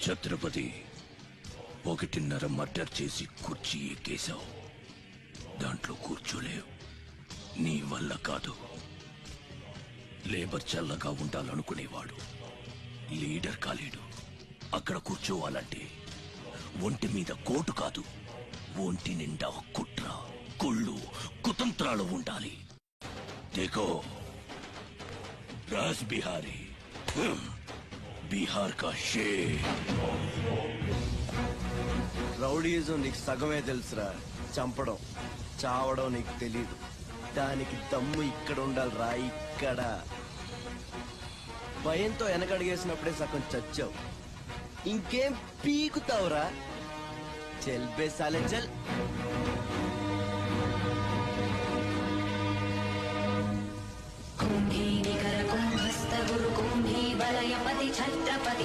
Chhatrapati 1.5 murder చేసి కుర్చీ ఎక్కేశావు. దాంట్లో కూర్చోలేవు. నీ వల్ల కాదు. లేబర్ చల్లగా ఉండాలనుకునేవాడు లీడర్ కాలేడు. అక్కడ కూర్చోవాలంటే ఒంటి మీద కోటు కాదు, ఒంటి నిండా కుట్ర, కుళ్ళు, కుతంత్రాలు ఉండాలి. देखो राज बिहारी, बिहार का शेर. రౌడీజం నీకు సగమే తెలుసురా. చంపడం చావడం నీకు తెలీదు. దానికి దమ్ము ఇక్కడ ఉండాలిరా, ఇక్కడ. భయంతో వెనకడిగేసినప్పుడే సగం చచ్చావు. ఇంకేం పీకుతావురా? చల్ బే సాలే చల్. కుంభీ నికర కుంభస్థ గురు కుంభీ వలయపతి ఛత్రపతి